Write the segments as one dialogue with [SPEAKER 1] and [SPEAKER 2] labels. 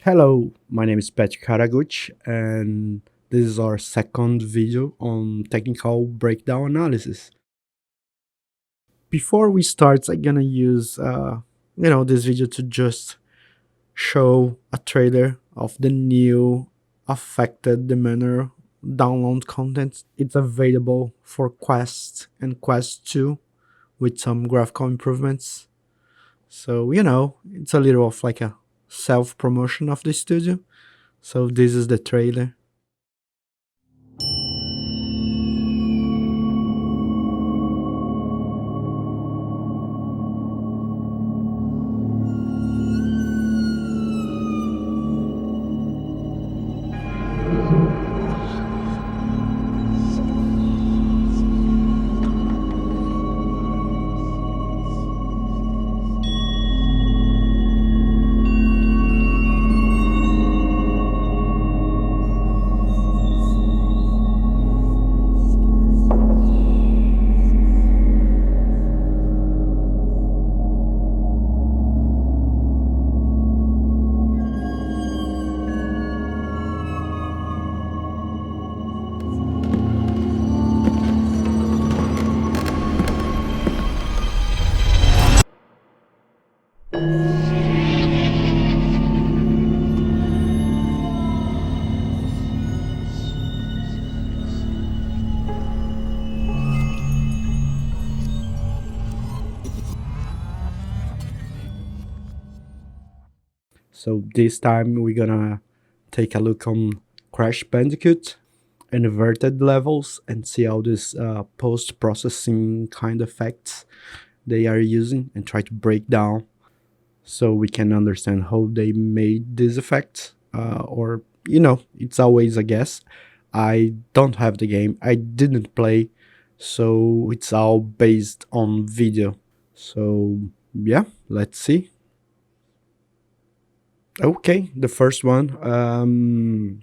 [SPEAKER 1] Hello, my name is Patrick Haraguchi, and this is our second video on technical breakdown analysis. Before we start, I'm gonna use this video to just show a trailer of the new affected demeanor download content. It's available for Quest and Quest 2 with some graphical improvements. So it's a little of like a self promotion of the studio. So this is the trailer. So this time we're gonna take a look on Crash Bandicoot, inverted levels, and see how this post-processing kind of effects they are using and try to break down so we can understand how they made this effect. Or it's always a guess. I don't have the game. I didn't play, so it's all based on video. So yeah, let's see. Okay, the first one.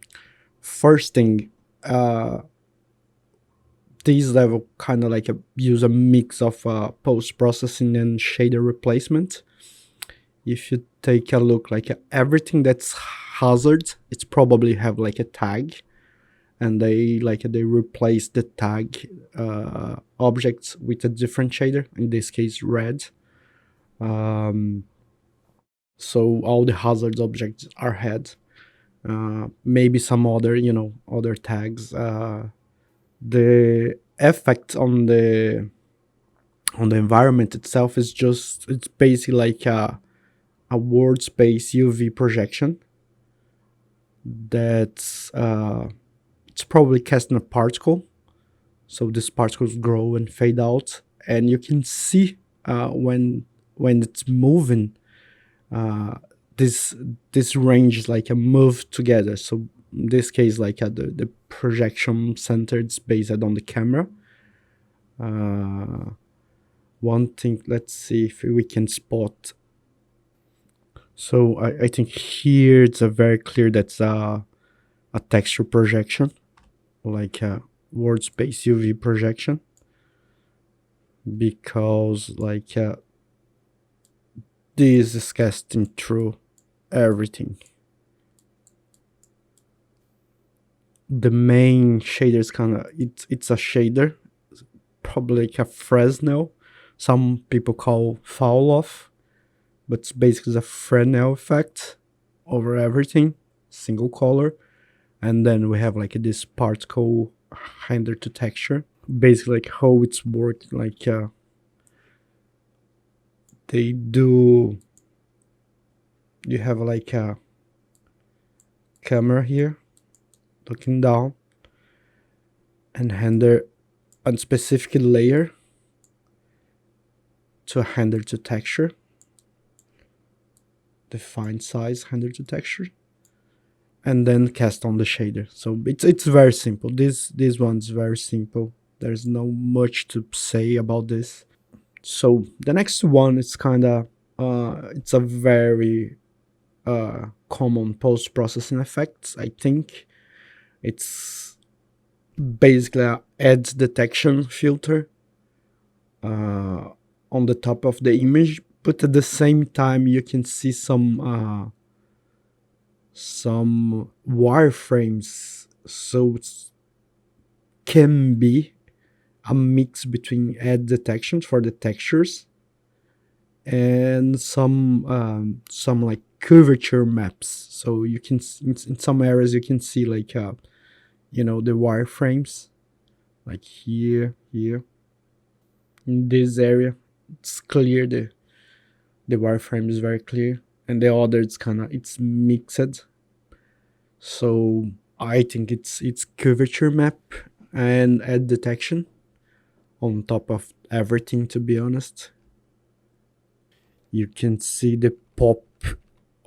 [SPEAKER 1] First thing, uh, this level kind of like use a mix of post processing and shader replacement. If you take a look, like everything that's hazard, it's probably have like a tag, and they replace the tag objects with a different shader. In this case, red. Um, so all the hazard objects are red. Maybe some other other tags. The effect on the environment itself is just it's basically like a word space UV projection that's it's probably casting a particle. So these particles grow and fade out, and you can see when it's moving, uh, this this range like a move together. So in this case, like the projection center is based on the camera. Uh, One thing, let's see if we can spot. So I think here it's a very clear that's a texture projection, like a word space UV projection, because like this is casting through everything. The main shader is kind of it's a shader, probably like a Fresnel. Some people call fall off, but it's basically a Fresnel effect over everything, single color. And then we have like this particle render to texture, basically like how it's worked. Like they do, you have like a camera here looking down and render a specific layer to render to texture, define size, render to texture, and then cast on the shader. So it's very simple. This one's very simple. There's no much to say about this. So the next one is kind of it's a very common post processing effect. I think it's basically a edge detection filter on the top of the image, but at the same time you can see some wireframes, so it can be a mix between edge detection for the textures and some like curvature maps. So you can in some areas you can see like the wireframes, like here in this area. It's clear, the wireframe is very clear, and the other it's mixed. So I think it's curvature map and edge detection on top of everything, to be honest. You can see the pop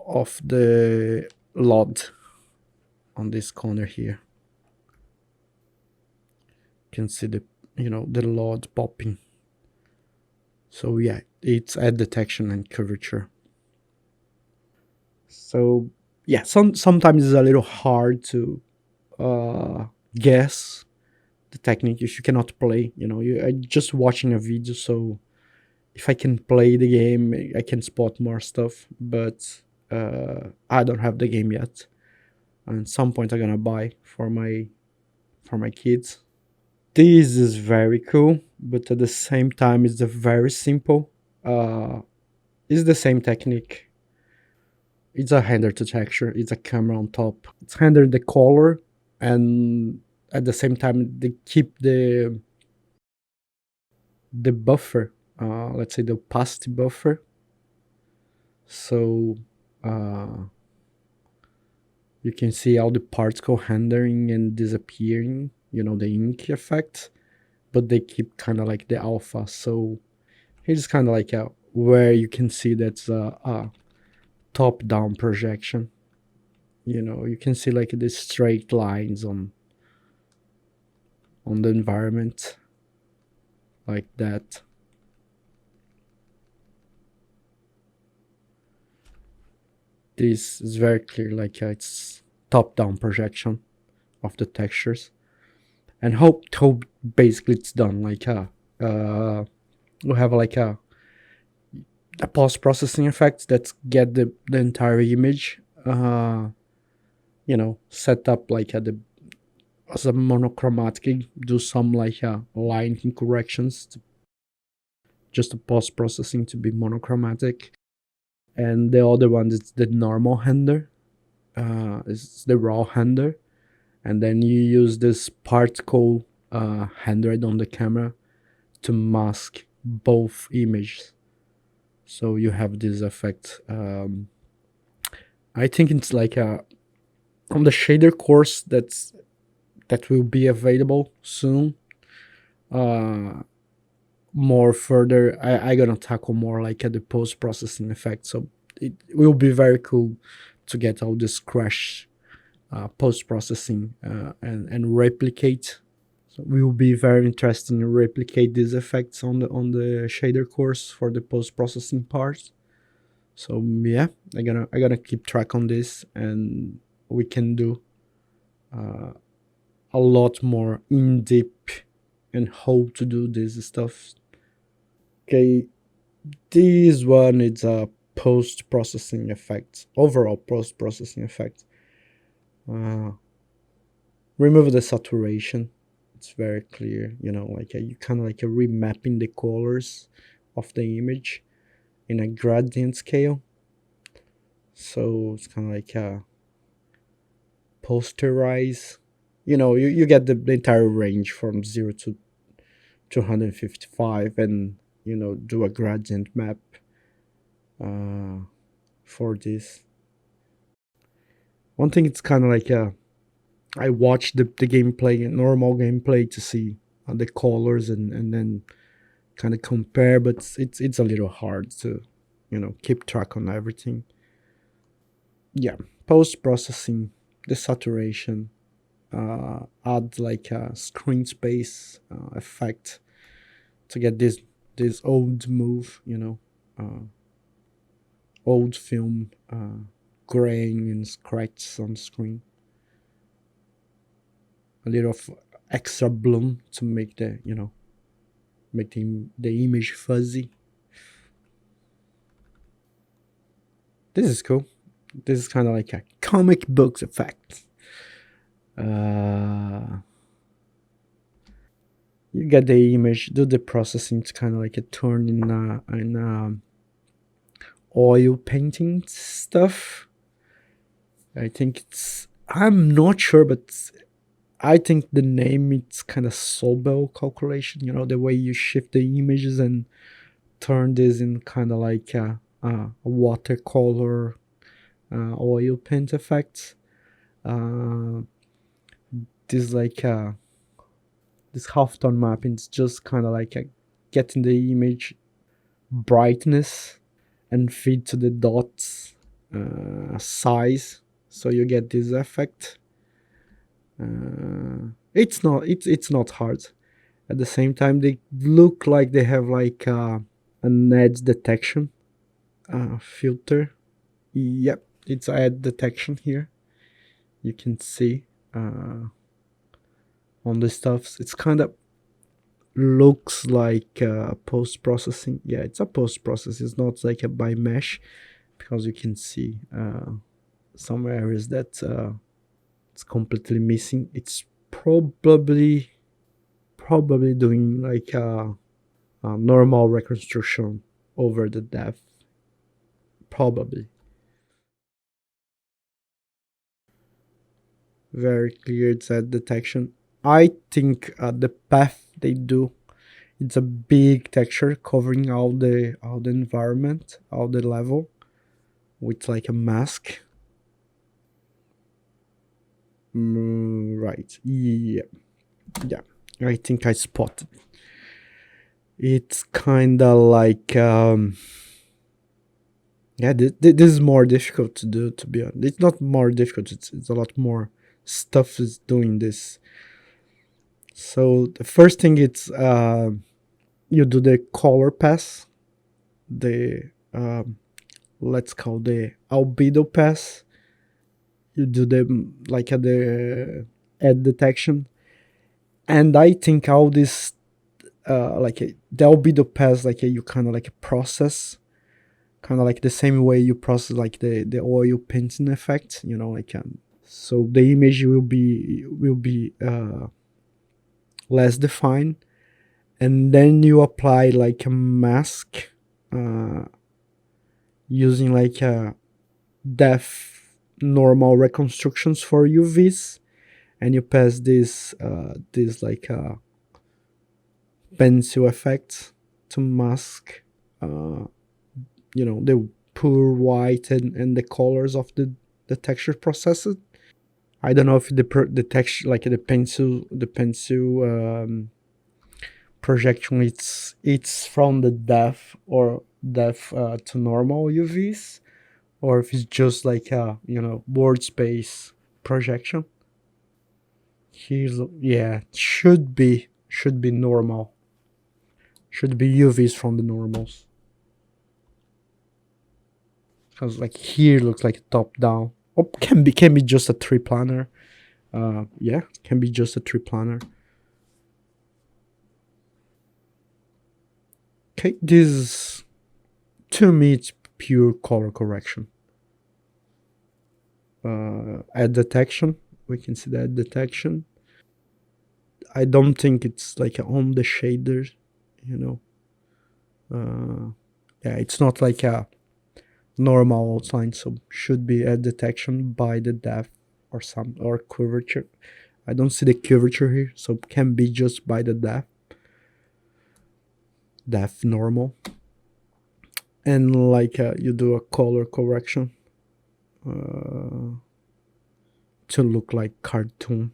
[SPEAKER 1] of the LOD on this corner here. You can see the LOD popping. So yeah, it's edge detection and curvature. So yeah, sometimes it's a little hard to guess the technique if you cannot play. I just watching a video, so if I can play the game, I can spot more stuff. But I don't have the game yet, and at some point I'm gonna buy for my kids. This is very cool, but at the same time, it's a very simple. It's the same technique. It's a render to texture. It's a camera on top. It's render the color, and at the same time they keep the buffer. Let's say the opacity buffer. So you can see all the particle rendering and disappearing. The ink effect, but they keep kind of like the alpha. So it's kind of like where you can see that's a top-down projection. You can see like the straight lines on the environment, like that. This is very clear, like it's top-down projection of the textures, and hope basically it's done. Like we have like a post-processing effect that get the entire image set up like as a monochromatic, do some like line corrections just a post-processing to be monochromatic. And the other one is the normal render, is the raw render, and then you use this particle rendered on the camera to mask both images, so you have this effect. I think it's like on the shader course that will be available soon. More further, I gonna tackle more like the post-processing effect, so it will be very cool to get all this crash post-processing and replicate. So it will be very interesting to replicate these effects on the shader course for the post-processing part. So yeah, I gonna keep track on this, and we can do a lot more in depth and how to do this stuff. Okay, this one is a post-processing effect, overall post-processing effect. Remove the saturation. It's very clear, like you kind of like a remapping the colors of the image in a gradient scale. So it's kind of like a posterize. You get the entire range from 0 to 255, and do a gradient map for this. One thing, it's kind of like I watched the gameplay, normal gameplay, to see the colors and then kind of compare, but it's a little hard to keep track on everything. Yeah, post processing, the saturation, add like a screen space effect to get this old move, old film graying and scratches on the screen. A little of extra bloom to make make the image fuzzy. This is cool. This is kind of like a comic books effect. You get the image, do the processing. It's kind of like a turn in oil painting stuff. I think I'm not sure, but I think the name, it's kind of Sobel calculation. The way you shift the images and turn this in kind of like a watercolor oil paint effect. This like this halftone mapping is just kind of like getting the image brightness and feed to the dots size, so you get this effect. It's not hard. At the same time, they look like they have like an edge detection filter. Yep, it's edge detection here. You can see on the stuffs. It's kind of looks like post-processing. Yeah, it's a post-process. It's not like a by mesh, because you can see some areas that it's completely missing. It's probably doing like a normal reconstruction over the depth. Probably. Very clear, it's edge detection. I think the path they do, it's a big texture covering all the environment, all the level, with like a mask. Right. Yeah. I think I spotted. It's kind of like yeah. This is more difficult to do. To be honest, it's not more difficult. It's a lot more stuff is doing this. So the first thing, it's you do the color pass, the let's call the albedo pass. You do the like at the edge detection, and I think all this the albedo pass, you kind of like a process, kind of like the same way you process like the oil painting effect. So the image will be less defined, and then you apply like a mask using like a depth normal reconstructions for UVs, and you pass this like pencil effect to mask the pure white and the colors of the texture processes. I don't know if the texture, like the pencil projection, it's from the depth to normal UVs, or if it's just like a board space projection. Yeah, should be normal. Should be UVs from the normals. Because like here looks like top down. Or can be just a triplanar. Yeah, can be just a triplanar. Okay, this to me it's pure color correction. Edge detection, we can see that detection. I don't think it's like on the shaders, yeah, it's not like a normal outline, so should be a detection by the depth or curvature. I don't see the curvature here, so it can be just by the depth normal. And like you do a color correction to look like cartoon.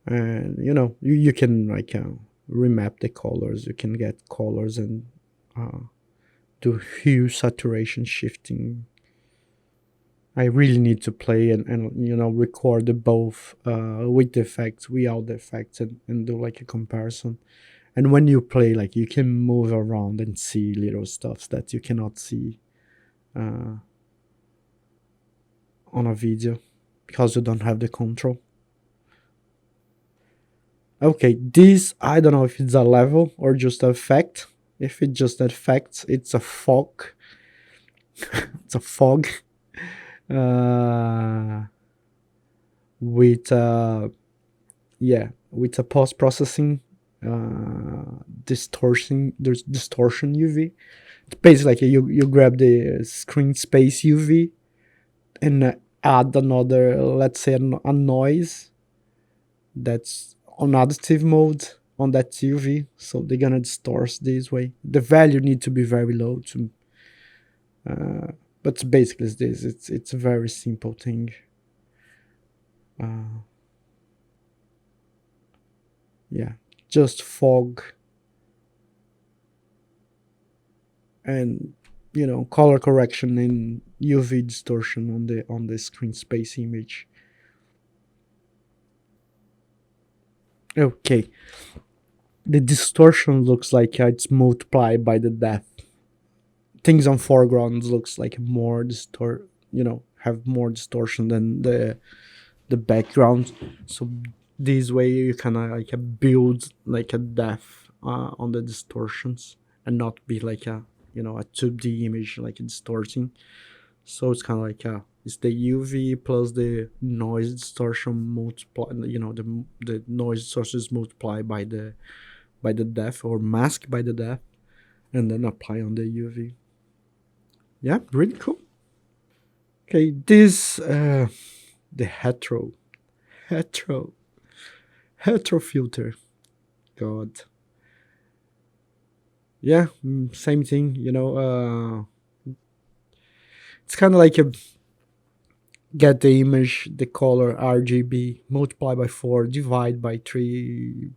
[SPEAKER 1] And you can like remap the colors. You can get colors and do hue saturation shifting. I really need to play and record the both with the effects, without the effects, and do like a comparison. And when you play, like you can move around and see little stuffs that you cannot see on a video because you don't have the control. Okay, this, I don't know if it's a level or just an effect. If it's just an effect, it's a fog. It's a fog. uh, with with a post processing distortion UV. It's basically like you grab the screen space UV and add another, let's say, a noise that's on additive mode on that UV, so they're gonna distort this way. The value need to be very low to, but basically it's this. It's a very simple thing. Uh, yeah, just fog and color correction and UV distortion on the screen space image. Okay, the distortion looks like it's multiplied by the depth. Things on foregrounds looks like more have more distortion than the background. So this way you kind of like build like a depth on the distortions and not be like a a 2D image like distorting. So it's kind of like it's the UV plus the noise distortion multiply. The noise distortion is multiplied by the depth or masked by the depth, and then apply on the UV. Yeah, really cool. Okay, this the hetero hetero filter. God. Yeah, same thing. It's kind of like a get the image, the color RGB, multiply by 4, divide by 3,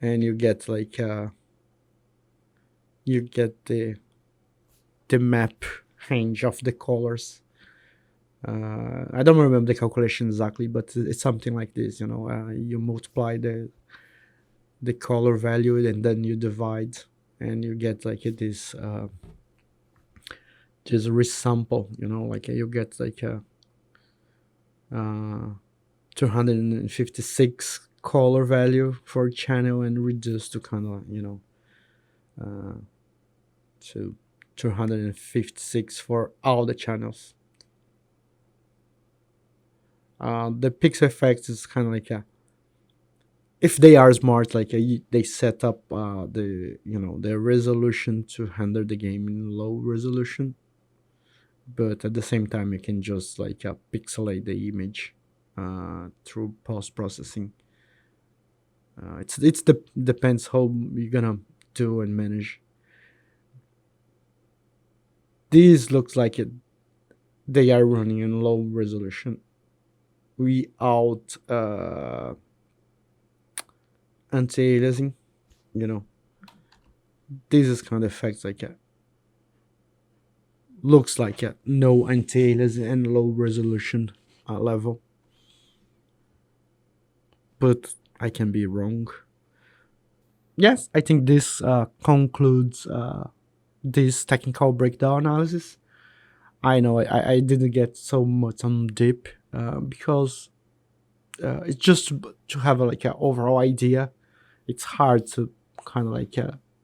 [SPEAKER 1] and you get like you get the map range of the colors. I don't remember the calculation exactly, but it's something like this. You multiply the color value and then you divide, and you get like this just resample. Like you get like a 256 color value for channel and reduce to kind of to 256 for all the channels. The pixel effects is kind of like if they are smart, like they set up the resolution to render the game in low resolution, but at the same time you can just like pixelate the image through post processing. It's depends how you're gonna do and manage. These looks like they are running in low resolution without anti-aliasing. This is kind of effects like looks like no anti-aliasing and low resolution level, but I can be wrong. Yes, I think this concludes this technical breakdown analysis. I know I didn't get so much on deep because it's just to have like an overall idea. It's hard to kind of like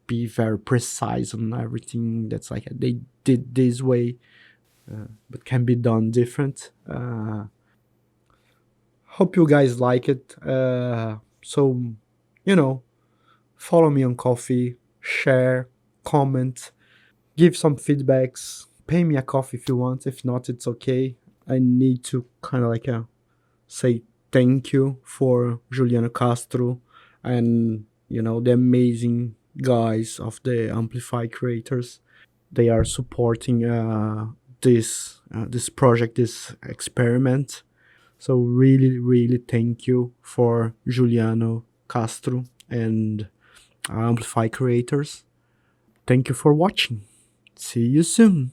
[SPEAKER 1] be very precise on everything that's like they did this way, but can be done different. Hope you guys like it. So, follow me on Coffee, share, comment, give some feedbacks, pay me a coffee if you want. If not, it's okay. I need to kind of like say thank you for Juliano Castro and the amazing guys of the Amplify creators. They are supporting this project, this experiment. So really, really thank you for Juliano Castro and Amplify creators. Thank you for watching. See you soon.